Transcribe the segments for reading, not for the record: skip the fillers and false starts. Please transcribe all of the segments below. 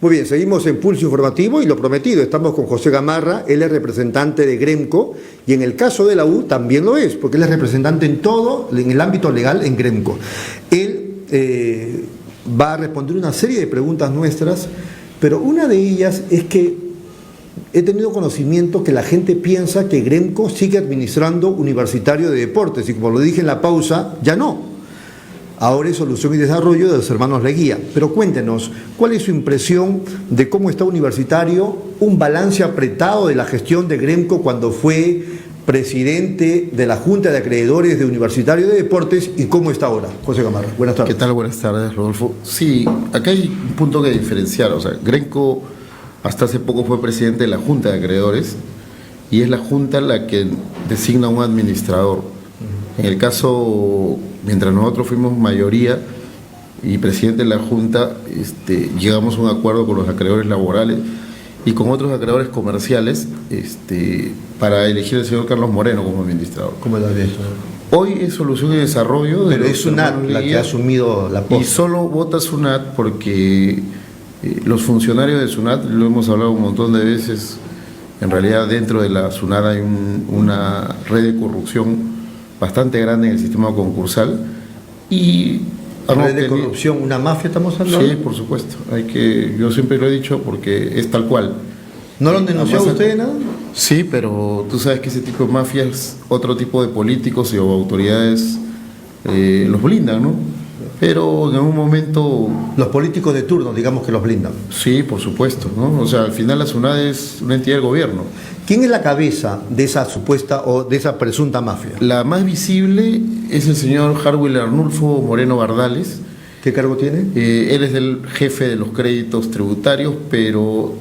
Muy bien, seguimos en Pulso Informativo y lo prometido, estamos con José Gamarra, él es representante de Gremco y en el caso de la U también lo es, porque él es representante en todo, en el ámbito legal en Gremco. Él va a responder una serie de preguntas nuestras, pero una de ellas es que he tenido conocimiento que la gente piensa que Gremco sigue administrando Universitario de Deportes y como lo dije en la pausa, ya no. Ahora es Solución y Desarrollo de los hermanos Leguía. Pero cuéntenos, ¿cuál es su impresión de cómo está Universitario? Un balance apretado de la gestión de Gremco cuando fue presidente de la Junta de Acreedores de Universitario de Deportes y cómo está ahora. José Gamarra, buenas tardes. ¿Qué tal? Buenas tardes, Rodolfo. Sí, acá hay un punto que diferenciar. O sea, Gremco hasta hace poco fue presidente de la Junta de Acreedores y es la Junta la que designa un administrador. En el caso, mientras nosotros fuimos mayoría y presidente de la Junta, llegamos a un acuerdo con los acreedores laborales y con otros acreedores comerciales para elegir al señor Carlos Moreno como administrador. ¿Cómo lo ves? Hoy es Solución y Desarrollo. Pero es SUNAT la que ha asumido la posta. Y solo vota SUNAT porque los funcionarios de SUNAT, lo hemos hablado un montón de veces, en realidad dentro de la SUNAT hay una red de corrupción bastante grande en el sistema concursal y red de corrupción, una mafia estamos hablando. Sí, por supuesto, yo siempre lo he dicho porque es tal cual. ¿No lo han denunciado ustedes nada? Sí, pero tú sabes que ese tipo de mafias, otro tipo de políticos y autoridades los blindan, ¿no? Pero en algún momento... Los políticos de turno, digamos que los blindan. Sí, por supuesto, ¿no? O sea, al final la SUNAT es una entidad del gobierno. ¿Quién es la cabeza de esa supuesta o de esa presunta mafia? La más visible es el señor Harwil Arnulfo Moreno Bardales. ¿Qué cargo tiene? Él es el jefe de los créditos tributarios, pero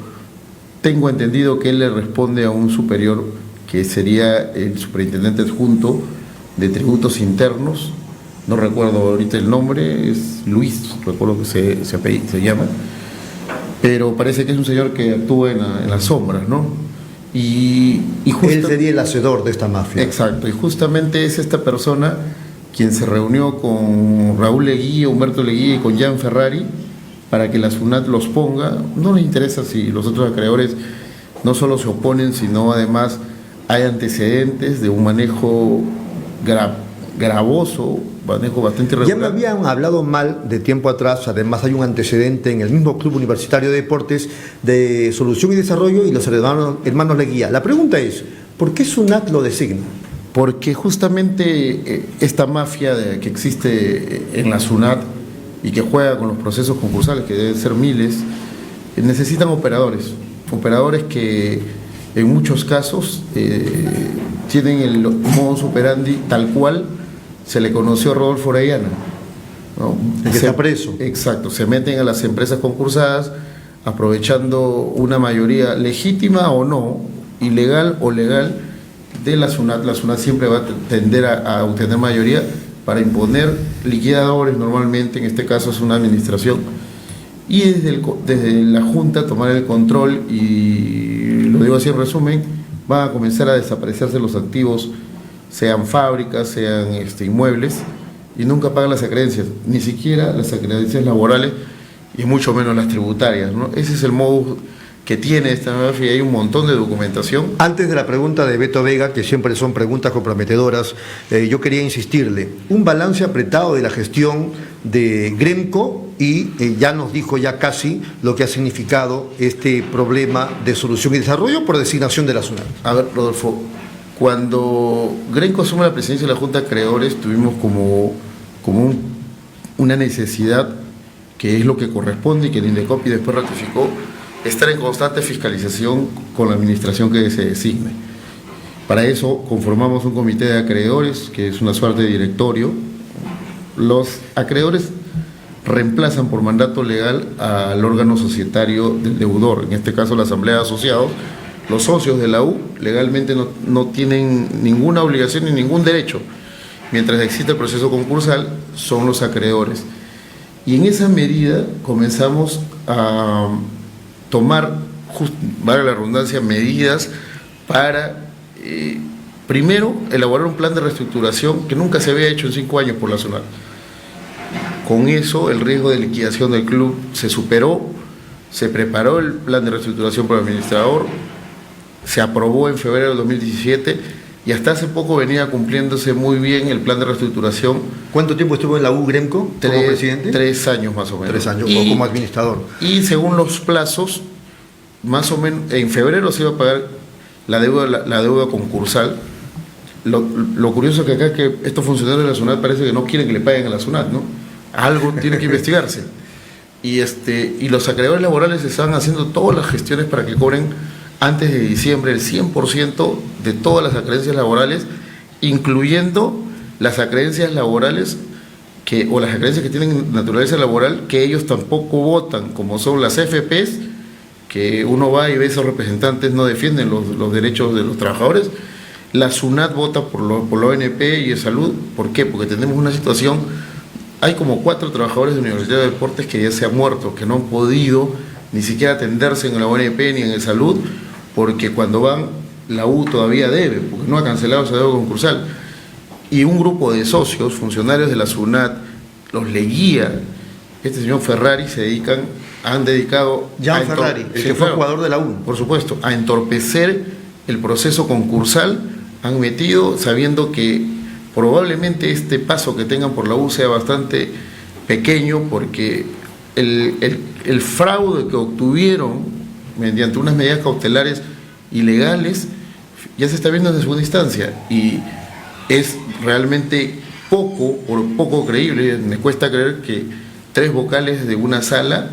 tengo entendido que él le responde a un superior que sería el superintendente adjunto de tributos internos. No recuerdo ahorita el nombre, es Luis, recuerdo que se llama, pero parece que es un señor que actúa en las sombras, ¿no? Y él sería el hacedor de esta mafia. Exacto, y justamente es esta persona quien se reunió con Raúl Leguía, Humberto Leguía y con Jan Ferrari para que la SUNAT los ponga. No les interesa si los otros acreedores no solo se oponen, sino además hay antecedentes de un manejo gravoso, manejo bastante irregular. Ya me habían hablado mal de tiempo atrás, además hay un antecedente en el mismo Club Universitario de Deportes de Solución y Desarrollo y los hermanos Leguía. La pregunta es, ¿por qué SUNAT lo designa? Porque justamente esta mafia que existe en la SUNAT y que juega con los procesos concursales, que deben ser miles, necesitan operadores que en muchos casos tienen el modus operandi tal cual se le conoció a Rodolfo Orellana, ¿no? El que está preso. Exacto, se meten a las empresas concursadas aprovechando una mayoría legítima o no, ilegal o legal de la SUNAT. La SUNAT siempre va a tender a obtener mayoría para imponer liquidadores, normalmente en este caso es una administración, y desde la Junta tomar el control y, lo digo así en resumen, va a comenzar a desaparecerse los activos, sean fábricas, sean inmuebles, y nunca pagan las acreencias, ni siquiera las acreencias laborales y mucho menos las tributarias, ¿no? Ese es el modus que tiene esta mafia y hay un montón de documentación. Antes de la pregunta de Beto Vega, que siempre son preguntas comprometedoras, yo quería insistirle, un balance apretado de la gestión de Gremco y ya nos dijo ya casi lo que ha significado este problema de Solución y Desarrollo por designación de la SUNAT. A ver, Rodolfo, cuando Gremco asume la presidencia de la Junta de Acreedores tuvimos una necesidad, que es lo que corresponde y que el INDECOPI después ratificó, estar en constante fiscalización con la administración que se designe. Para eso conformamos un comité de acreedores, que es una suerte de directorio. Los acreedores reemplazan por mandato legal al órgano societario del deudor, en este caso la Asamblea de Asociados. Los socios de la U legalmente no tienen ninguna obligación ni ningún derecho. Mientras existe el proceso concursal, son los acreedores. Y en esa medida comenzamos a tomar, valga la redundancia, medidas para, primero, elaborar un plan de reestructuración que nunca se había hecho en 5 años por la SUNAT. Con eso, el riesgo de liquidación del club se superó, se preparó el plan de reestructuración por el administrador, se aprobó en febrero del 2017 y hasta hace poco venía cumpliéndose muy bien el plan de reestructuración. ¿Cuánto tiempo estuvo en la U Gremco como presidente? 3 años más o menos. 3 años, o como administrador. Y según los plazos, más o menos en febrero se iba a pagar la deuda concursal. Lo curioso es que acá que estos funcionarios de la SUNAT parece que no quieren que le paguen a la SUNAT, ¿no? Algo tiene que investigarse. Y los acreedores laborales están haciendo todas las gestiones para que cobren antes de diciembre el 100% de todas las acreencias laborales, incluyendo las acreencias laborales o las acreencias que tienen naturaleza laboral que ellos tampoco votan, como son las FPs, que uno va y ve esos representantes no defienden los derechos de los trabajadores. La SUNAT vota por la ONP y de salud. ¿Por qué? Porque tenemos una situación, hay como 4 trabajadores de la Universidad de Deportes que ya se han muerto, que no han podido ni siquiera atenderse en la ONP ni en el salud, porque cuando van, la U todavía debe, porque no ha cancelado esa deuda concursal. Y un grupo de socios, funcionarios de la SUNAT, los Leguía, este señor Ferrari, han dedicado... Jan Ferrari, el que fue jugador de la U. Por supuesto, a entorpecer el proceso concursal, han metido, sabiendo que probablemente este paso que tengan por la U sea bastante pequeño, porque el fraude que obtuvieron mediante unas medidas cautelares ilegales ya se está viendo en segunda instancia y es realmente poco creíble. Me cuesta creer que 3 vocales de una sala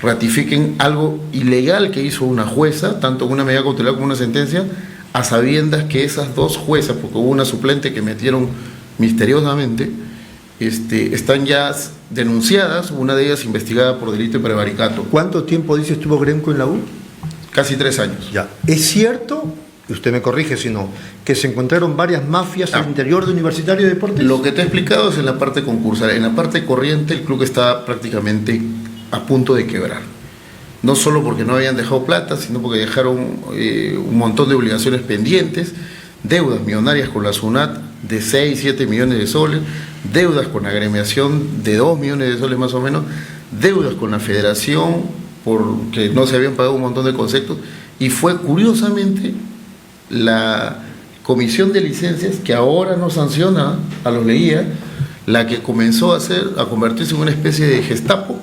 ratifiquen algo ilegal que hizo una jueza, tanto con una medida cautelar como una sentencia, a sabiendas que esas 2 juezas, porque hubo una suplente que metieron misteriosamente, están ya denunciadas, una de ellas investigada por delito de prevaricato. ¿Cuánto tiempo dice estuvo Gremco en la U? Casi 3 años. Ya. ¿Es cierto, y usted me corrige si no, que se encontraron varias mafias al interior de Universitario de Deportes? Lo que te he explicado es en la parte concursal. En la parte corriente el club está prácticamente a punto de quebrar. No solo porque no habían dejado plata, sino porque dejaron un montón de obligaciones pendientes, deudas millonarias con la SUNAT de 6, 7 millones de soles, deudas con la agremiación de 2 millones de soles más o menos, deudas con la federación porque no se habían pagado un montón de conceptos, y fue curiosamente la comisión de licencias, que ahora no sanciona a los Leguía, la que comenzó a convertirse en una especie de Gestapo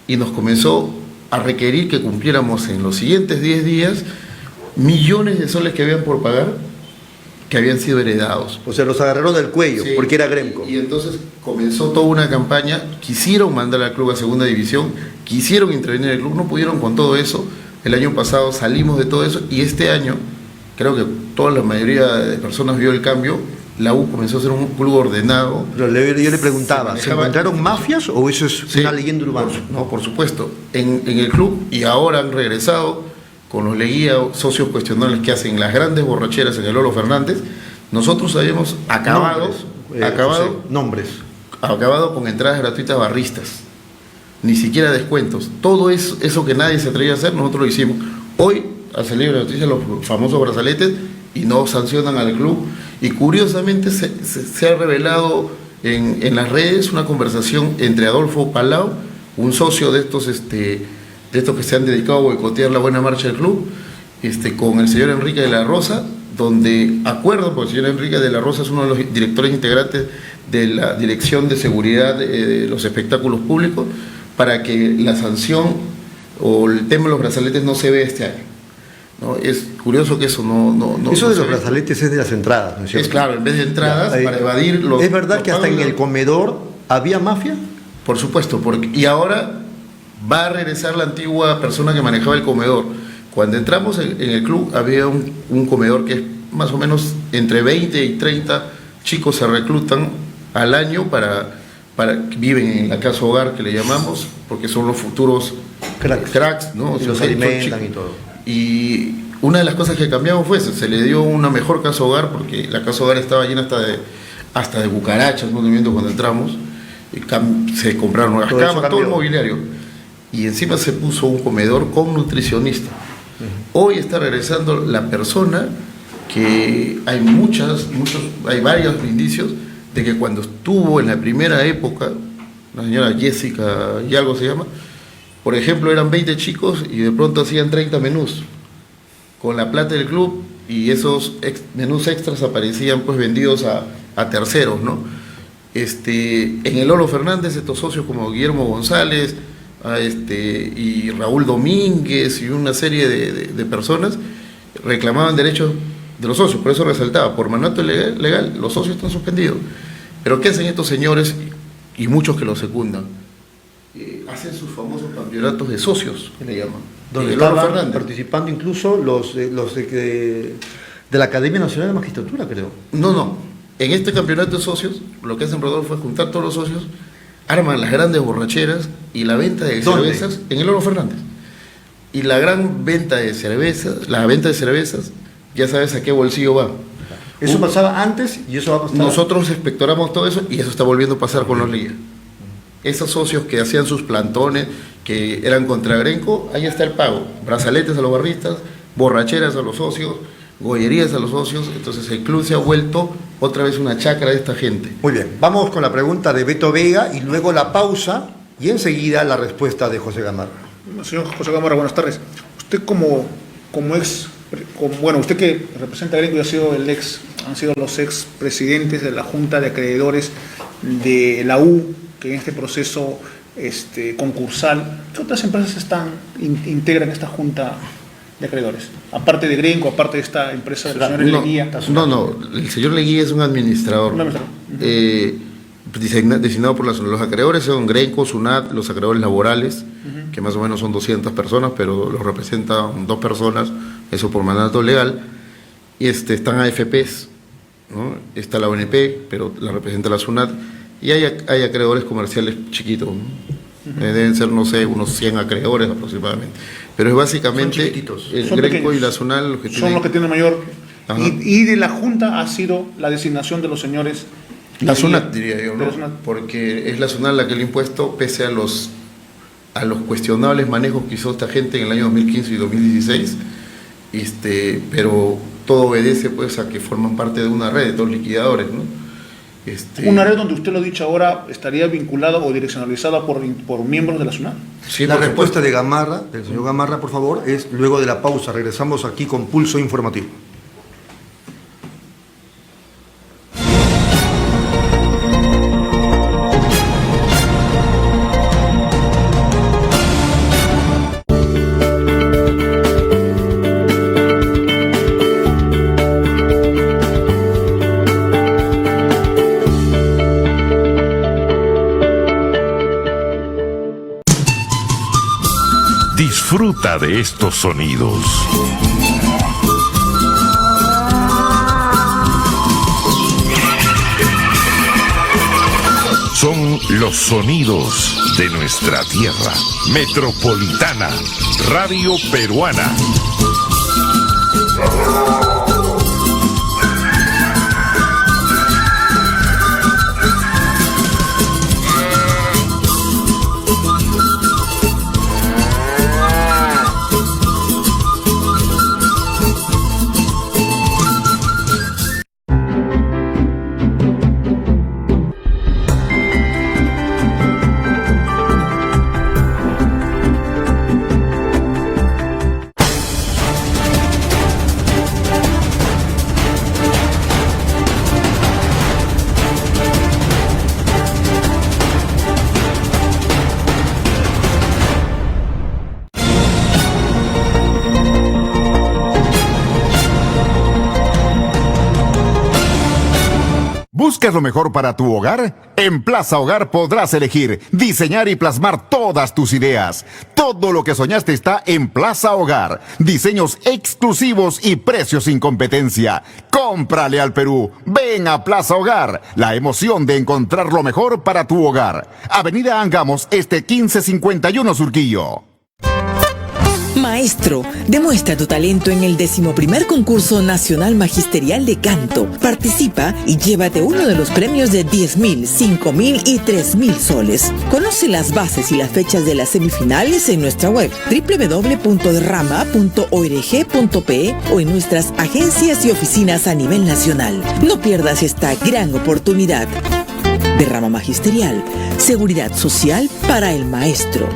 y nos comenzó a requerir que cumpliéramos en los siguientes 10 días millones de soles que habían por pagar, que habían sido heredados. O sea, los agarraron del cuello, sí, porque era Gremco. Y entonces comenzó toda una campaña, quisieron mandar al club a segunda división, quisieron intervenir en el club, no pudieron con todo eso. El año pasado salimos de todo eso y este año, creo que toda la mayoría de personas vio el cambio, la U comenzó a ser un club ordenado. Yo le preguntaba, ¿se encontraron mafias o eso es una leyenda urbana? No, por supuesto, en el club, y ahora han regresado con los Leguía, socios cuestionables que hacen las grandes borracheras en el Lolo Fernández. Nosotros habíamos acabado con entradas gratuitas barristas, ni siquiera descuentos. Todo eso que nadie se atrevía a hacer, nosotros lo hicimos. Hoy ha salido la noticia los famosos brazaletes y no sancionan al club. Y curiosamente se ha revelado en las redes una conversación entre Adolfo Palau, un socio de estos que se han dedicado a boicotear la buena marcha del club, con el señor Enrique de la Rosa, donde acuerdo, porque el señor Enrique de la Rosa es uno de los directores integrantes de la Dirección de Seguridad de los Espectáculos Públicos, para que la sanción o el tema de los brazaletes no se vea este año, ¿no? Es curioso que eso no eso de los ve. Brazaletes es de las entradas, ¿no es cierto? Es claro, en vez de entradas, para evadir los... ¿Es verdad que hasta en el comedor había mafia? Por supuesto, y ahora va a regresar la antigua persona que manejaba el comedor. Cuando entramos en el club había un comedor que es más o menos entre 20 y 30 chicos se reclutan al año viven en la casa hogar que le llamamos, porque son los futuros cracks, ¿no? Y los alimentan y todo. Y una de las cosas que cambiamos fue eso, se le dio una mejor casa hogar, porque la casa hogar estaba llena hasta de cucarachas, ¿no? Cuando entramos, se compraron nuevas camas, todo el mobiliario. Y encima se puso un comedor con nutricionista. Hoy está regresando la persona que hay varios indicios de que cuando estuvo en la primera época, la señora Jessica y algo se llama, Por ejemplo, eran 20 chicos y de pronto hacían 30 menús con la plata del club, y esos menús extras aparecían pues vendidos a terceros, ¿no? En el Lolo Fernández, estos socios como Guillermo González y Raúl Domínguez y una serie de personas reclamaban derechos de los socios. Por eso resaltaba, por mandato legal, los socios están suspendidos. Pero ¿qué hacen estos señores y muchos que los secundan? Hacen sus famosos campeonatos de socios, que le llaman. Donde estaban participando incluso los de la Academia Nacional de Magistratura, creo. No. En este campeonato de socios, lo que hacen, Rodolfo, es juntar todos los socios, arman las grandes borracheras y la venta de cervezas en el Lolo Fernández. Y la gran venta de cervezas, ya sabes a qué bolsillo va. Eso pasaba antes y eso va a pasar. Nosotros inspectoramos todo eso y eso está volviendo a pasar con los ligas. Esos socios que hacían sus plantones, que eran contra Grenco, ahí está el pago. Brazaletes a los barristas, borracheras a los socios, gollerías a los socios. Entonces el club se ha vuelto otra vez una chacra de esta gente. Muy bien, vamos con la pregunta de Beto Vega y luego la pausa y enseguida la respuesta de José Gamarra. Señor José Gamarra, buenas tardes. Usted usted que representa a Grenco y han sido los ex presidentes de la Junta de Acreedores de la U, que en este proceso concursal, ¿qué otras empresas integran esta Junta de Acreedores? Aparte de Grenco, aparte de esta empresa del señor Leguía. No, el señor Leguía es un administrador. Designado por los acreedores, son Grenco, SUNAT, los acreedores laborales, que más o menos son 200 personas, pero los representan 2 personas, eso por mandato legal, y están AFPs, ¿no? Está la ONP, pero la representa la SUNAT, y hay acreedores comerciales chiquitos, ¿no? Deben ser, no sé, unos 100 acreedores aproximadamente, pero es básicamente el Grenco y la SUNAT los que son los que tienen mayor. Y de la Junta ha sido la designación de los señores. La SUNAT, diría yo, ¿no? Porque es la SUNAT la que le ha impuesto, pese a los cuestionables manejos que hizo esta gente en el año 2015 y 2016, pero todo obedece pues a que forman parte de una red de todos liquidadores, ¿no? Una red donde usted lo ha dicho ahora estaría vinculada o direccionalizada por miembros de la SUNAT. Sí, la respuesta de Gamarra, del señor Gamarra, por favor, es luego de la pausa. Regresamos aquí con Pulso Informativo. Disfruta de estos sonidos. Son los sonidos de nuestra tierra. Metropolitana, Radio Peruana. ¿Buscas lo mejor para tu hogar? En Plaza Hogar podrás elegir, diseñar y plasmar todas tus ideas. Todo lo que soñaste está en Plaza Hogar. Diseños exclusivos y precios sin competencia. ¡Cómprale al Perú! Ven a Plaza Hogar, la emoción de encontrar lo mejor para tu hogar. Avenida Angamos, 1551 Surquillo. Maestro, demuestra tu talento en el 11º Concurso Nacional Magisterial de Canto. Participa y llévate uno de los premios de 10.000, 5.000 y 3.000 soles. Conoce las bases y las fechas de las semifinales en nuestra web www.derrama.org.pe o en nuestras agencias y oficinas a nivel nacional. No pierdas esta gran oportunidad. Derrama Magisterial, seguridad social para el maestro.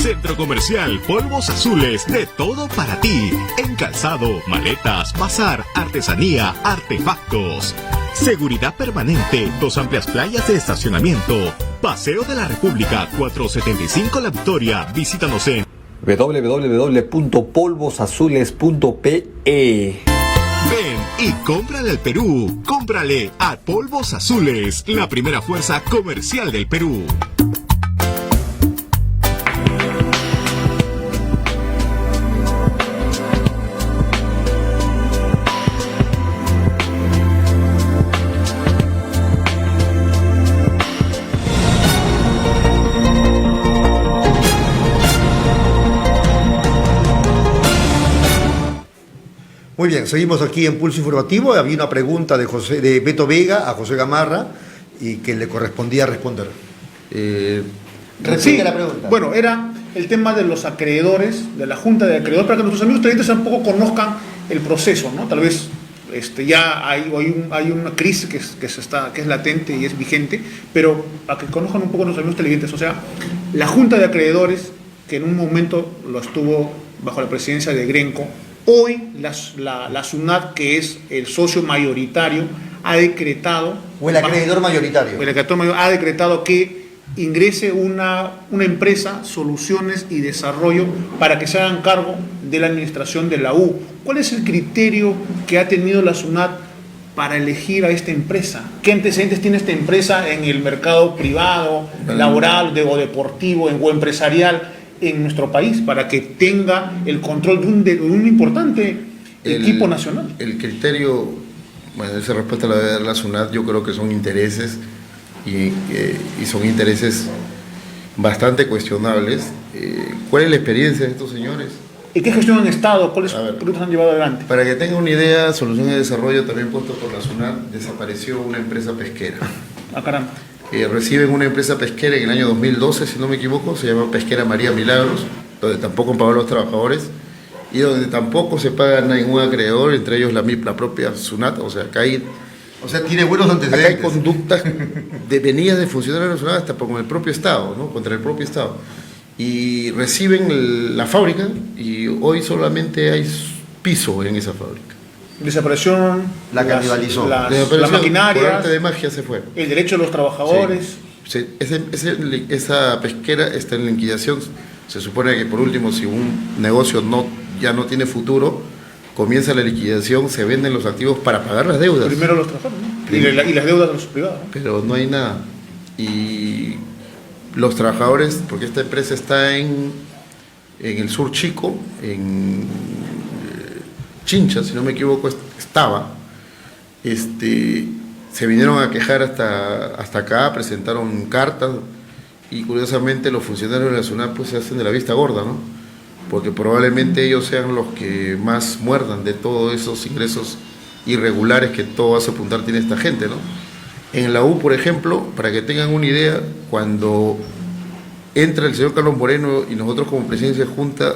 Centro Comercial Polvos Azules, de todo para ti. En calzado, maletas, bazar, artesanía, artefactos. Seguridad permanente, 2 amplias playas de estacionamiento. Paseo de la República, 475 La Victoria. Visítanos en www.polvosazules.pe. Ven y cómprale al Perú. Cómprale a Polvos Azules, la primera fuerza comercial del Perú. Muy bien, seguimos aquí en Pulso Informativo. Había una pregunta de Beto Vega a José Gamarra y que le correspondía responder. Sí, la pregunta. Bueno, era el tema de los acreedores, de la Junta de Acreedores, para que nuestros amigos televidentes un poco conozcan el proceso, ¿no? Tal vez ya hay una crisis que es latente y es vigente, pero para que conozcan un poco nuestros amigos televidentes, o sea, la Junta de Acreedores, que en un momento lo estuvo bajo la presidencia de Grenco, hoy la SUNAT, que es el socio mayoritario, ha decretado... O el acreedor mayoritario. El acreedor mayor ha decretado que ingrese una empresa, Soluciones y Desarrollo, para que se hagan cargo de la administración de la U. ¿Cuál es el criterio que ha tenido la SUNAT para elegir a esta empresa? ¿Qué antecedentes tiene esta empresa en el mercado privado, laboral o deportivo o empresarial en nuestro país, para que tenga el control de un importante equipo nacional? El criterio, bueno, ese respuesta a la SUNAT, yo creo que son intereses y son intereses bastante cuestionables. ¿Cuál es la experiencia de estos señores? ¿Y qué gestión han estado? ¿Cuáles proyectos han llevado adelante? Para que tengan una idea, Soluciones de Desarrollo, también puesto por la SUNAT, desapareció una empresa pesquera. Ah, caramba. Reciben una empresa pesquera en el año 2012, si no me equivoco, se llama Pesquera María Milagros, donde tampoco han pagado los trabajadores y donde tampoco se paga ningún acreedor, entre ellos la propia SUNAT. O sea, acá hay, tiene buenos antecedentes. Acá hay conductas venidas de funcionarios de la SUNAT hasta con el propio Estado, ¿no? Contra el propio Estado. Y reciben la fábrica y hoy solamente hay piso en esa fábrica. Desaparición, la canibalizó. La maquinaria, por arte de magia se fue. El derecho de los trabajadores. Sí. Esa pesquera está en liquidación. Se supone que por último, si un negocio ya no tiene futuro, comienza la liquidación, se venden los activos para pagar las deudas. Primero los trabajadores, ¿no? Y las deudas de los privados, ¿no? Pero no hay nada. Y los trabajadores, porque esta empresa está en el sur chico, en Chincha, si no me equivoco, estaba. Se vinieron a quejar hasta acá, presentaron cartas y curiosamente los funcionarios de la SUNAT pues se hacen de la vista gorda, ¿no? Porque probablemente ellos sean los que más muerdan de todos esos ingresos irregulares que todo hace apuntar tiene esta gente, ¿no? En la U, por ejemplo, para que tengan una idea, cuando entra el señor Carlos Moreno y nosotros como presidencia de Junta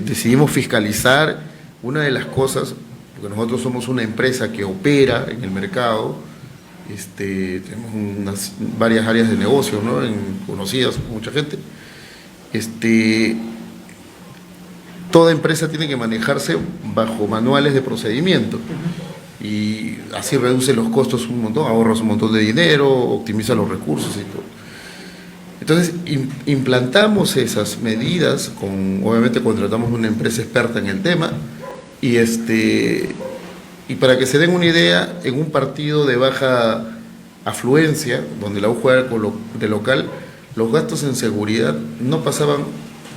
decidimos fiscalizar una de las cosas, porque nosotros somos una empresa que opera en el mercado, tenemos varias áreas de negocio, ¿no? Conocidas por mucha gente. Toda empresa tiene que manejarse bajo manuales de procedimiento y así reduce los costos un montón, ahorras un montón de dinero, optimiza los recursos y todo. Entonces implantamos esas medidas, obviamente contratamos una empresa experta en el tema y para que se den una idea, en un partido de baja afluencia, donde la U juega de local, los gastos en seguridad no pasaban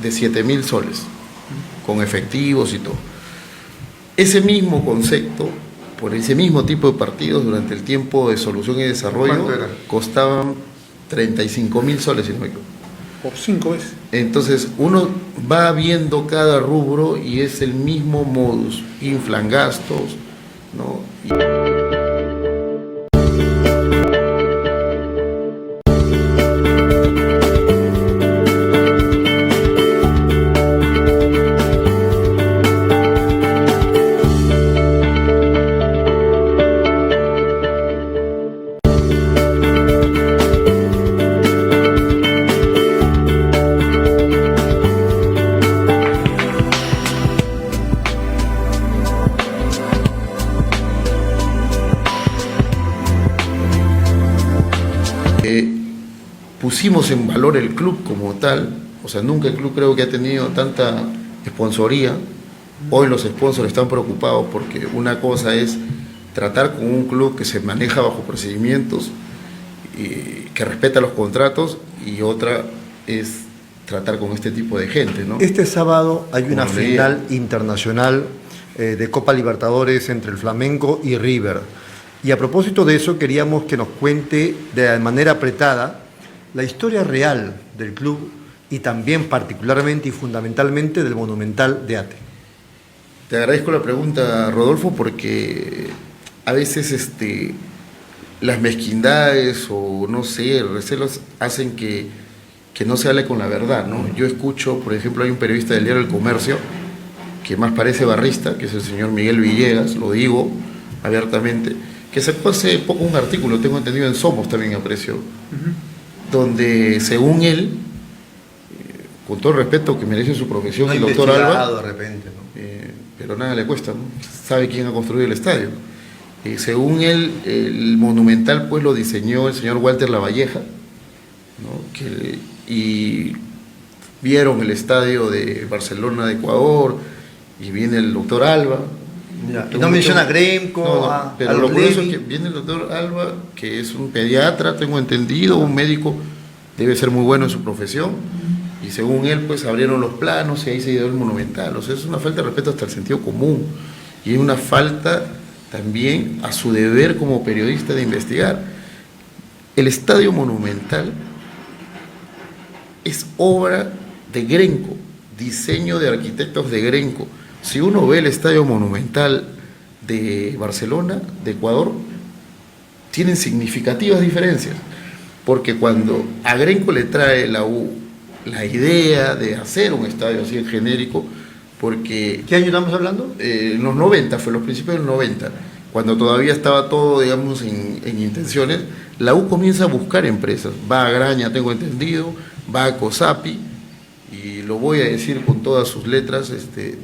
de 7.000 soles, con efectivos y todo. Ese mismo concepto, por ese mismo tipo de partidos, durante el tiempo de Solución y Desarrollo, costaban 35.000 soles, si no me equivoco. Por 5 veces. Entonces, uno va viendo cada rubro y es el mismo modus, inflan gastos, ¿no? pusimos en valor el club como tal, o sea, nunca el club creo que ha tenido tanta sponsoría. Hoy los sponsors están preocupados porque una cosa es tratar con un club que se maneja bajo procedimientos y que respeta los contratos, y otra es tratar con este tipo de gente, ¿no? Este sábado hay una Como final internacional de Copa Libertadores entre el Flamengo y River. Y a propósito de eso, queríamos que nos cuente de manera apretada la historia real del club y también particularmente y fundamentalmente del Monumental de Ate. Te agradezco la pregunta, Rodolfo, porque a veces las mezquindades o no sé, recelos hacen que no se hable con la verdad, ¿no? Yo escucho, por ejemplo, hay un periodista del diario El Comercio que más parece barrista, que es el señor Miguel Villegas, lo digo abiertamente, que sacó hace poco un artículo, tengo entendido en Somos también, aprecio, donde según él, con todo el respeto que merece su profesión, el doctor Alba, de repente, ¿no? pero nada le cuesta, ¿no? Sabe quién ha construido el estadio. Según él, el Monumental pues lo diseñó el señor Walter Lavalleja, ¿no? Y vieron el estadio de Barcelona de Ecuador, y viene el doctor Alba. Ya, y no menciona a Gremco, pero lo curioso es que viene el doctor Alba, que es un pediatra, tengo entendido, un médico, debe ser muy bueno en su profesión, y según él pues abrieron los planos y ahí se dio el Monumental. O sea, es una falta de respeto hasta el sentido común, y es una falta también a su deber como periodista de investigar. El Estadio Monumental es obra de Gremco, diseño de arquitectos de Gremco. Si uno ve el Estadio Monumental de Barcelona, de Ecuador, tienen significativas diferencias, porque cuando a Gremco le trae la U la idea de hacer un estadio así en genérico, porque... ¿Qué año estamos hablando? En los 90, fue los principios del 90, cuando todavía estaba todo, digamos, en intenciones, la U comienza a buscar empresas, va a Graña, tengo entendido, va a COSAPI, y lo voy a decir con todas sus letras,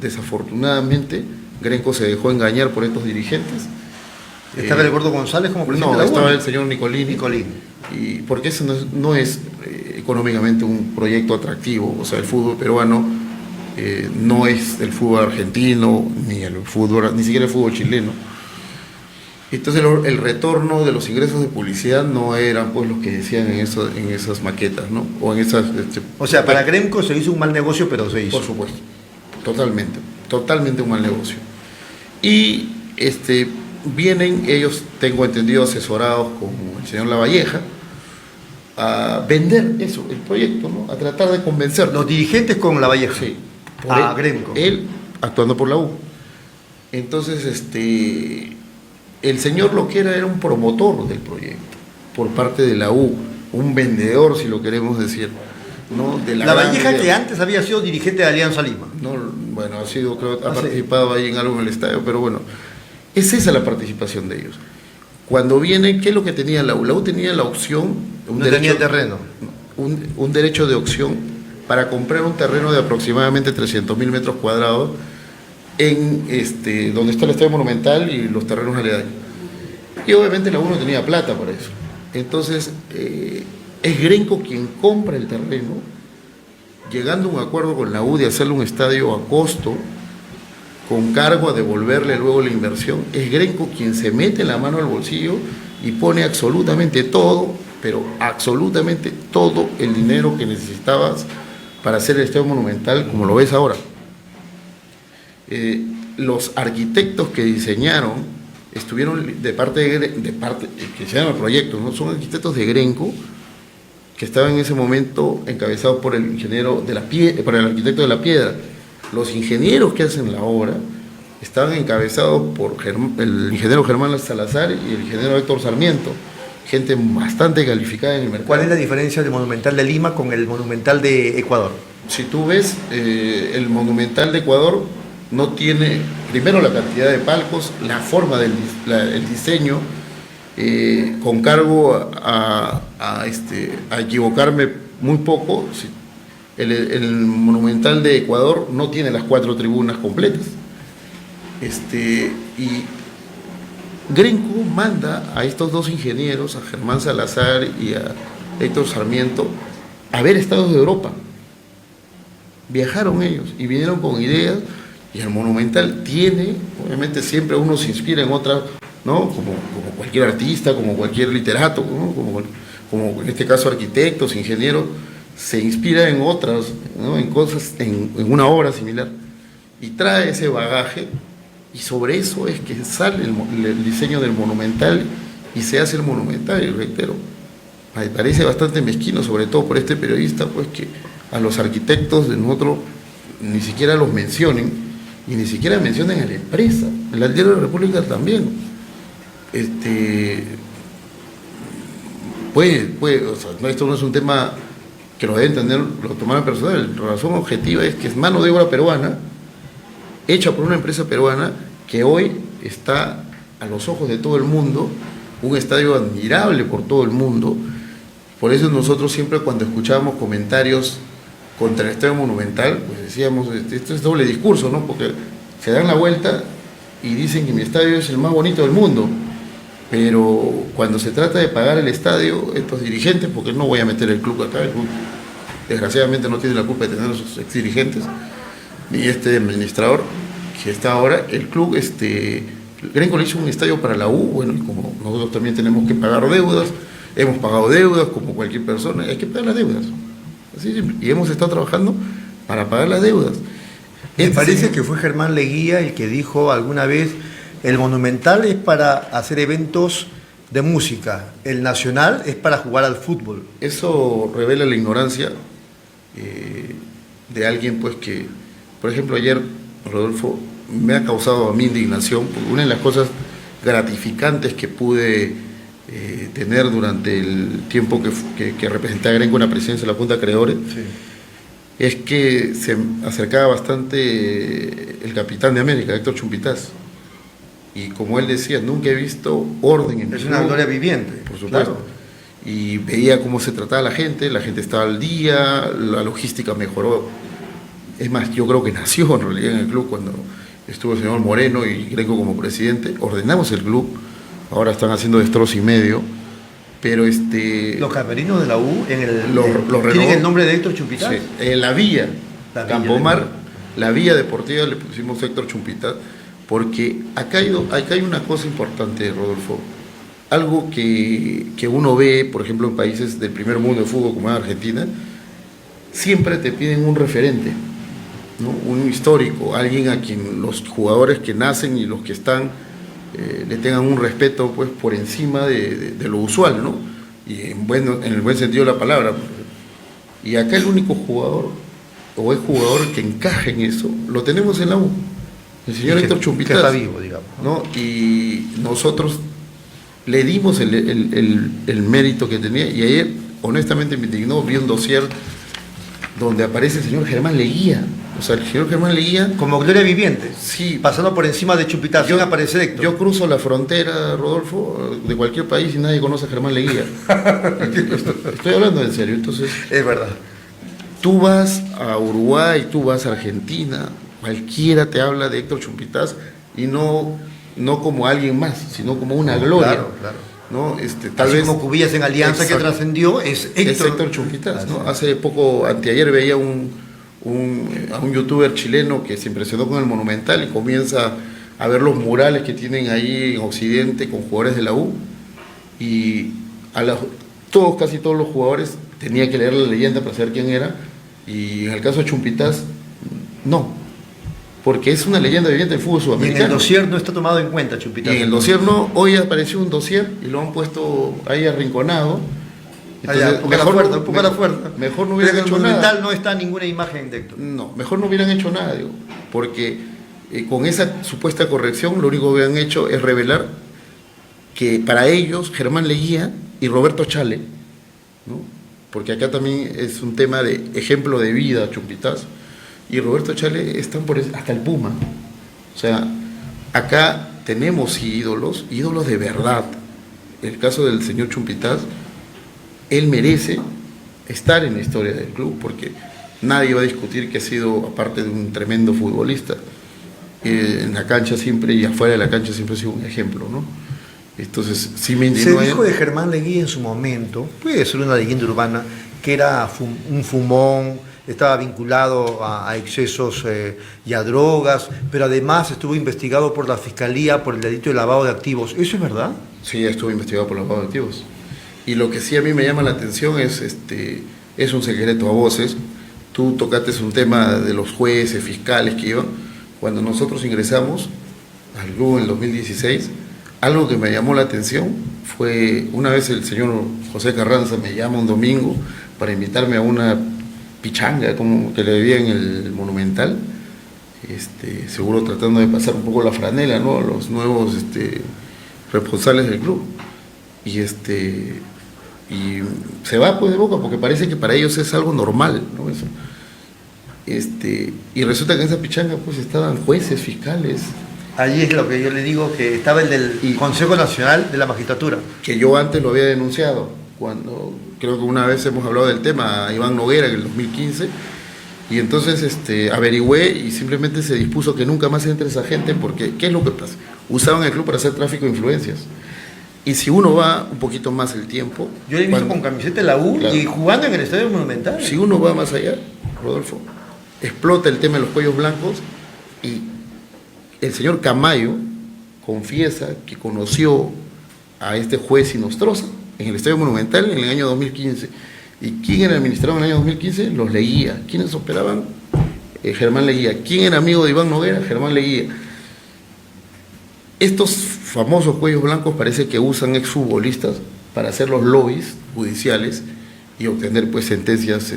desafortunadamente, Gremco se dejó engañar por estos dirigentes. ¿Estaba el Gordo González como presidente? No, estaba el señor Nicolini. Nicolini. Y porque eso no es económicamente un proyecto atractivo, o sea, el fútbol peruano no es el fútbol argentino, ni siquiera el fútbol chileno. Entonces el retorno de los ingresos de publicidad no eran pues los que decían en esas maquetas, ¿no? O en esas... O sea, para Gremco se hizo un mal negocio, pero se hizo. Por supuesto, totalmente un mal negocio. Y vienen ellos, tengo entendido, asesorados con el señor Lavalleja, a vender eso, el proyecto, ¿no? A tratar de convencer. Los dirigentes con Lavalleja. Sí. A Gremco. Él actuando por la U. Entonces, el señor lo que era un promotor del proyecto, por parte de la U, un vendedor, si lo queremos decir, ¿no? De Lavalleja, que antes había sido dirigente de Alianza Lima. No, bueno, ha participado ahí en algo en el estadio, pero bueno, es esa la participación de ellos. Cuando viene, ¿qué es lo que tenía la U? La U tenía la opción, tenía terreno. Un derecho de opción para comprar un terreno de aproximadamente 300.000 metros cuadrados en donde está el Estadio Monumental y los terrenos aledaños. Y obviamente la U no tenía plata para eso. Entonces, es Gremco quien compra el terreno, llegando a un acuerdo con la U de hacerle un estadio a costo, con cargo a devolverle luego la inversión. Es Gremco quien se mete la mano al bolsillo y pone absolutamente todo, pero absolutamente todo el dinero que necesitabas para hacer el Estadio Monumental como lo ves ahora. Los arquitectos que diseñaron estuvieron de parte que diseñaron el proyecto, ¿no? Son arquitectos de Gremco que estaban en ese momento encabezados por el ingeniero por el arquitecto de la Piedra. Los ingenieros que hacen la obra estaban encabezados por el ingeniero Germán Salazar y el ingeniero Héctor Sarmiento, gente bastante calificada en el mercado. ¿Cuál es la diferencia del Monumental de Lima con el Monumental de Ecuador? Si tú ves, el Monumental de Ecuador no tiene, primero, la cantidad de palcos, la forma del diseño, con cargo a equivocarme muy poco. El Monumental de Ecuador no tiene las 4 tribunas completas. Y Gremco manda a estos dos ingenieros, a Germán Salazar y Héctor Sarmiento, a ver estados de Europa. Viajaron ellos y vinieron con ideas, y el Monumental tiene, obviamente siempre uno se inspira en otras, ¿no? Como cualquier artista, como cualquier literato, ¿no? como en este caso arquitectos, ingenieros, se inspira en otras, ¿no? En cosas, en una obra similar, y trae ese bagaje, y sobre eso es que sale el diseño del Monumental y se hace el Monumental. Y reitero, me parece bastante mezquino, sobre todo por este periodista, pues que a los arquitectos de nosotros ni siquiera los mencionen, y ni siquiera mencionen a la empresa. En la Diario de la República también. O sea, esto no es un tema que lo debe entender, lo tomaron personal. La razón objetiva es que es mano de obra peruana, hecha por una empresa peruana, que hoy está a los ojos de todo el mundo, un estadio admirable por todo el mundo. Por eso nosotros siempre, cuando escuchábamos comentarios contra el Estadio Monumental, pues decíamos, esto es doble discurso, ¿no? Porque se dan la vuelta y dicen que mi estadio es el más bonito del mundo, pero cuando se trata de pagar el estadio, estos dirigentes, porque no voy a meter el club acá, el club desgraciadamente no tiene la culpa de tener a sus ex dirigentes, ni este administrador que está ahora, el club, Grenco le hizo un estadio para la U, bueno, y como nosotros también tenemos que pagar deudas, hemos pagado deudas como cualquier persona, hay que pagar las deudas. Así simple. Y hemos estado trabajando para pagar las deudas. Me parece que fue Germán Leguía el que dijo alguna vez: el Monumental es para hacer eventos de música, el Nacional es para jugar al fútbol. Eso revela la ignorancia de alguien, pues, que, por ejemplo, ayer, Rodolfo, me ha causado a mí indignación, porque una de las cosas gratificantes que pude tener durante el tiempo que representé a Grenco en la presidencia de la Junta de Acreedores, sí, es que se acercaba bastante el capitán de América, Héctor Chumpitaz, y como él decía, nunca he visto orden en es una gloria viviente, por supuesto, claro. Y veía cómo se trataba la gente estaba al día, la logística mejoró. Es más, yo creo que nació en realidad en el club cuando estuvo el señor Moreno y Grenco como presidente. Ordenamos el club, ahora están haciendo destrozo y medio, pero los camerinos de la U los tienen el nombre de Héctor Chumpitaz. Sí, la villa Campomar, la villa deportiva le pusimos Héctor Chumpitaz, porque acá hay una cosa importante, Rodolfo, algo que uno ve, por ejemplo, en países del primer mundo de fútbol como es Argentina, siempre te piden un referente, ¿no? Un histórico, alguien a quien los jugadores que nacen y los que están le tengan un respeto, pues, por encima de lo usual, ¿no? Y en el buen sentido de la palabra. Y acá el único jugador o jugador que encaje en eso lo tenemos en la U, el señor Héctor Chumpitaz, que está vivo, digamos, ¿no? Y nosotros le dimos el mérito que tenía, y ayer honestamente me indignó, vi un dossier donde aparece el señor Germán Leguía. O sea, el señor Germán Leguía, como gloria viviente, sí, pasando por encima de Chumpitaz, sin aparecer Héctor. Yo cruzo la frontera, Rodolfo, de cualquier país y nadie conoce a Germán Leguía. Estoy hablando en serio. Entonces, es verdad. Tú vas a Uruguay, tú vas a Argentina, cualquiera te habla de Héctor Chumpitaz, y no como alguien más, sino como una gloria. Claro, claro. ¿No? Tal vez como Cubillas en Alianza, exacto, que trascendió, es Héctor Chumpitaz, ¿no? Hace poco, anteayer, veía a un youtuber chileno que se impresionó con el Monumental y comienza a ver los murales que tienen ahí en Occidente con jugadores de la U, y casi todos los jugadores tenía que leer la leyenda para saber quién era, y en el caso de Chumpitaz no, porque es una leyenda viviente del fútbol sudamericano. Y en el dossier no está tomado en cuenta Chumpitaz. Y en el dossier no, hoy apareció un dossier y lo han puesto ahí arrinconado. Entonces, mejor no hubieran hecho nada. No está ninguna imagen de Héctor. No, mejor no hubieran hecho nada, digo, porque con esa supuesta corrección lo único que han hecho es revelar que para ellos Germán Leguía y Roberto Chale, ¿no? Porque acá también es un tema de ejemplo de vida Chumpitaz, y Roberto Chale están hasta el Puma. O sea, acá tenemos ídolos de verdad. El caso del señor Chumpitaz, él merece estar en la historia del club, porque nadie va a discutir que ha sido, aparte de un tremendo futbolista, en la cancha siempre y afuera de la cancha siempre ha sido un ejemplo, ¿no? Entonces, sí me Se indignó. dijo de Germán Leguía en su momento, puede ser una leyenda urbana, que era un fumón, estaba vinculado a excesos y a drogas, pero además estuvo investigado por la Fiscalía por el delito de lavado de activos. ¿Eso es verdad? Sí, estuvo investigado por lavado de activos. Y lo que sí a mí me llama la atención es un secreto a voces. Tú tocaste un tema de los jueces, fiscales que iban. Cuando nosotros ingresamos al grupo en el 2016, algo que me llamó la atención fue, una vez el señor José Carranza me llama un domingo para invitarme a una pichanga como que le debía en el Monumental, seguro tratando de pasar un poco la franela, ¿no?, a los nuevos responsables del club. Y se va pues de boca porque parece que para ellos es algo normal, ¿no? Eso. Y resulta que en esa pichanga pues estaban jueces, fiscales. Allí es lo que yo le digo, que estaba el del Consejo Nacional de la Magistratura. Que yo antes lo había denunciado, cuando creo que una vez hemos hablado del tema a Iván Noguera en el 2015, y entonces averigüé y simplemente se dispuso que nunca más entre esa gente, porque ¿qué es lo que pasa? Usaban el club para hacer tráfico de influencias. Y si uno va un poquito más el tiempo... Yo le he visto con camiseta de la U, claro, y jugando en el Estadio Monumental. Si uno va más allá, Rodolfo, explota el tema de los cuellos blancos y el señor Camayo confiesa que conoció a este juez Sinostroza en el Estadio Monumental en el año 2015. ¿Y quién era administrado en el año 2015? Los Leguía. ¿Quiénes operaban? Germán Leguía. ¿Quién era amigo de Iván Noguera? Germán Leguía. Estos famosos cuellos blancos parece que usan exfutbolistas para hacer los lobbies judiciales y obtener pues sentencias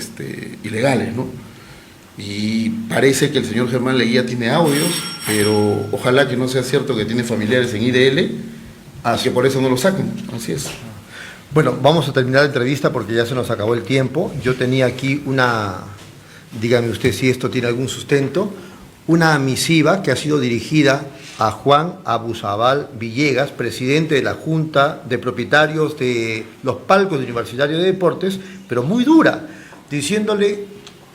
ilegales, ¿no? Y parece que el señor Germán Leguía tiene audios, pero ojalá que no sea cierto que tiene familiares en IDL, que por eso no lo saquen. Así es. Bueno, vamos a terminar la entrevista porque ya se nos acabó el tiempo. Yo tenía aquí dígame usted si esto tiene algún sustento, una misiva que ha sido dirigida a Juan Abusabal Villegas, presidente de la Junta de Propietarios de los Palcos Universitarios de Deportes, pero muy dura, diciéndole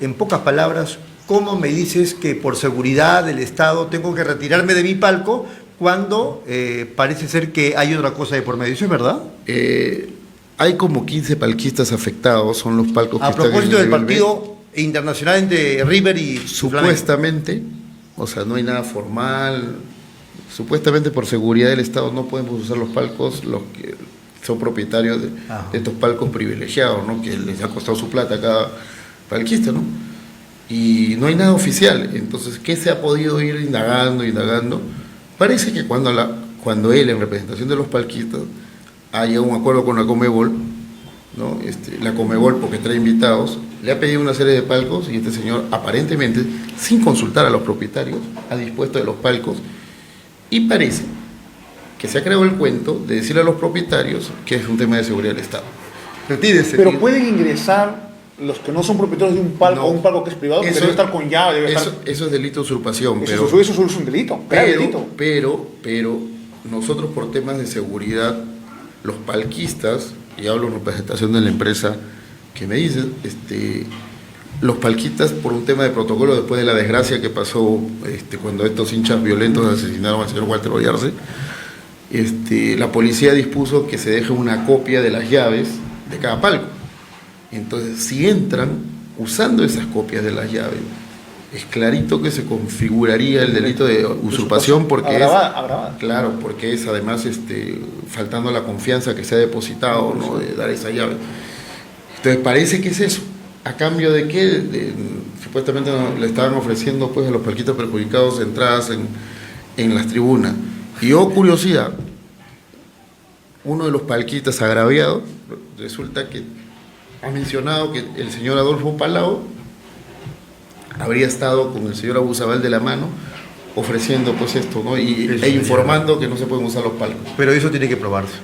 en pocas palabras: ¿cómo me dices que por seguridad del Estado tengo que retirarme de mi palco cuando parece ser que hay otra cosa de por medio? ¿Eso es verdad? Hay como 15 palquistas afectados, son los palcos que a están en propósito el del nivel partido internacional entre River y supuestamente, o sea, no hay nada formal. Supuestamente por seguridad del Estado no podemos usar los palcos los que son propietarios de estos palcos privilegiados, ¿no?, que les ha costado su plata a cada palquista, ¿no? Y no hay nada oficial. Entonces, ¿qué se ha podido ir indagando? Parece que cuando él, en representación de los palquistas, haya un acuerdo con la Conmebol, ¿no? La Conmebol, porque trae invitados, le ha pedido una serie de palcos y este señor, aparentemente, sin consultar a los propietarios, ha dispuesto de los palcos. Y parece que se ha creado el cuento de decirle a los propietarios que es un tema de seguridad del Estado. Pero pueden ingresar los que no son propietarios de un palco, o un palco que es privado, porque debe estar con llave, eso es delito de usurpación. Eso es un delito, pero nosotros por temas de seguridad, los palquistas, y hablo en representación de la empresa que me dice, los palquistas, por un tema de protocolo, después de la desgracia que pasó cuando estos hinchas violentos asesinaron al señor Walter Oyarce, la policía dispuso que se deje una copia de las llaves de cada palco. Entonces, si entran usando esas copias de las llaves, es clarito que se configuraría el delito de usurpación, porque agravada. Claro, porque es además faltando la confianza que se ha depositado, ¿no?, de dar esa llave. Entonces parece que es eso. ¿A cambio de qué? Supuestamente le estaban ofreciendo pues a los palquistas perjudicados entradas en las tribunas. Y curiosidad, uno de los palquistas agraviados resulta que ha mencionado que el señor Adolfo Palau habría estado con el señor Abusabal de la mano ofreciendo pues esto, ¿no? E informando que no se pueden usar los palcos. Pero eso tiene que probarse.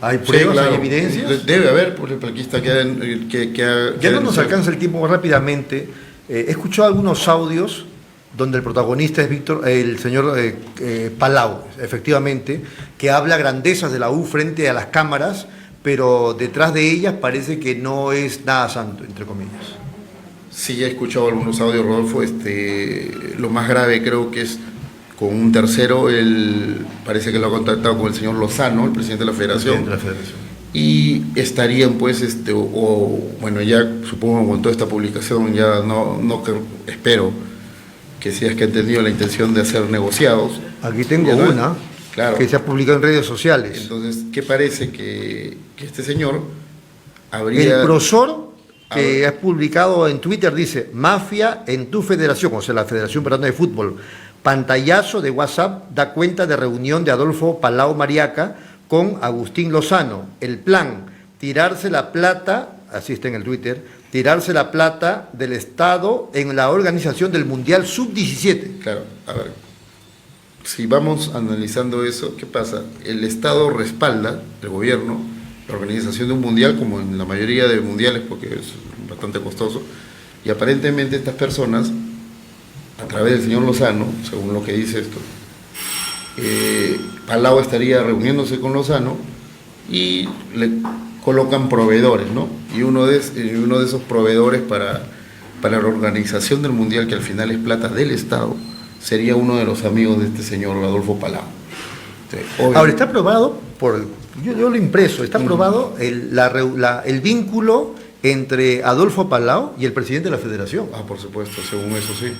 ¿Hay pruebas, claro, hay evidencias? Debe haber, por el palquista Ya no nos alcanza el tiempo rápidamente. He escuchado algunos audios donde el protagonista es el señor Palau, efectivamente, que habla grandezas de la U frente a las cámaras, pero detrás de ellas parece que no es nada santo, entre comillas. Sí, ya he escuchado algunos audios, Rodolfo. Lo más grave creo que es con un tercero, él parece que lo ha contactado con el señor Lozano, el presidente de la Federación. Y estarían pues, bueno, ya supongo con toda esta publicación, ya espero que si es que han tenido la intención de hacer negociados. Aquí tengo una, claro, que se ha publicado en redes sociales. Entonces, ¿qué parece? Que este señor habría... El profesor que ha publicado en Twitter dice: mafia en tu federación, o sea, la Federación Peruana de Fútbol. Pantallazo de WhatsApp da cuenta de reunión de Adolfo Palau Mariaca con Agustín Lozano. El plan, tirarse la plata, así está en el Twitter, tirarse la plata del Estado en la organización del Mundial Sub-17. Claro, a ver, si vamos analizando eso, ¿qué pasa? El Estado respalda, el gobierno, la organización de un mundial, como en la mayoría de mundiales, porque es bastante costoso, y aparentemente estas personas, a través del señor Lozano, según lo que dice esto, Palau estaría reuniéndose con Lozano y le colocan proveedores, ¿no? Y uno de esos proveedores para la organización del mundial, que al final es plata del Estado, sería uno de los amigos de este señor Adolfo Palau. Ahora, está aprobado yo lo impreso, está aprobado el vínculo entre Adolfo Palau y el presidente de la Federación. Por supuesto, según eso sí.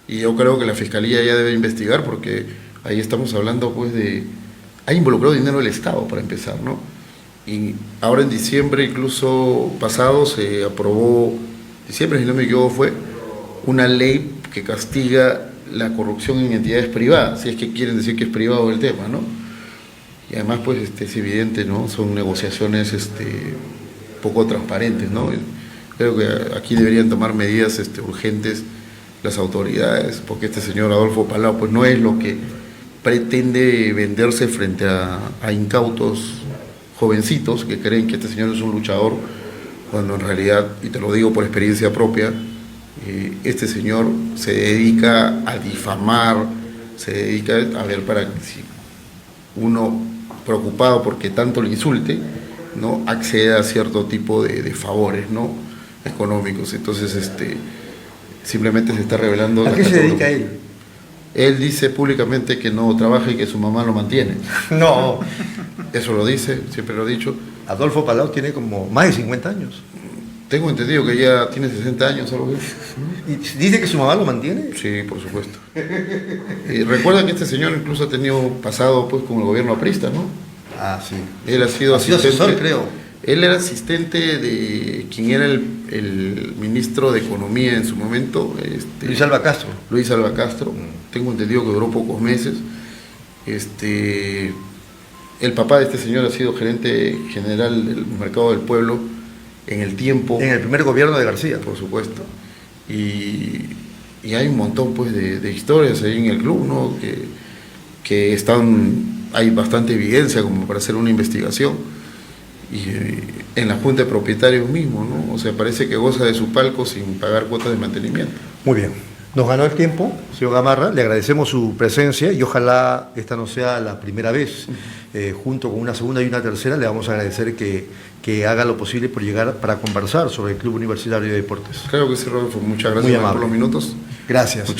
Y yo creo que la Fiscalía ya debe investigar, porque ahí estamos hablando pues ha involucrado dinero del Estado para empezar, ¿no? Y ahora en diciembre incluso pasado se aprobó, diciembre si no me equivoco, fue una ley que castiga la corrupción en entidades privadas, si es que quieren decir que es privado el tema, ¿no? Y además pues es evidente, ¿no? Son negociaciones poco transparentes, ¿no? Creo que aquí deberían tomar medidas urgentes las autoridades, porque este señor Adolfo Palau pues no es lo que pretende venderse frente a incautos jovencitos que creen que este señor es un luchador, cuando en realidad, y te lo digo por experiencia propia, este señor se dedica a difamar, se dedica a ver para que si uno preocupado porque tanto le insulte, ¿no?, acceda a cierto tipo de favores, ¿no?, económicos. Entonces simplemente se está revelando. ¿A qué se dedica él? Él dice públicamente que no trabaja y que su mamá lo mantiene. No. Eso lo dice, siempre lo ha dicho. Adolfo Palau tiene como más de 50 años. Tengo entendido que ya tiene 60 años, algo así. ¿Y dice que su mamá lo mantiene? Sí, por supuesto. Recuerda que este señor incluso ha tenido pasado pues con el gobierno aprista, ¿no? Sí. Él ha sido asesor, creo. Él era asistente de quien era el ministro de Economía en su momento. Luis Alba Castro. Luis Alba Castro. Tengo entendido que duró pocos meses. El papá de este señor ha sido gerente general del Mercado del Pueblo en el tiempo. En el primer gobierno de García. Por supuesto. Y hay un montón pues de historias ahí en el club, ¿no? Que hay bastante evidencia como para hacer una investigación. Y en la junta de propietarios mismo, ¿no? O sea, parece que goza de su palco sin pagar cuotas de mantenimiento. Muy bien. Nos ganó el tiempo, señor Gamarra, le agradecemos su presencia y ojalá esta no sea la primera vez. Junto con una segunda y una tercera le vamos a agradecer que haga lo posible por llegar para conversar sobre el Club Universitario de Deportes. Claro que sí, Rodolfo. Muchas gracias por los minutos. Gracias.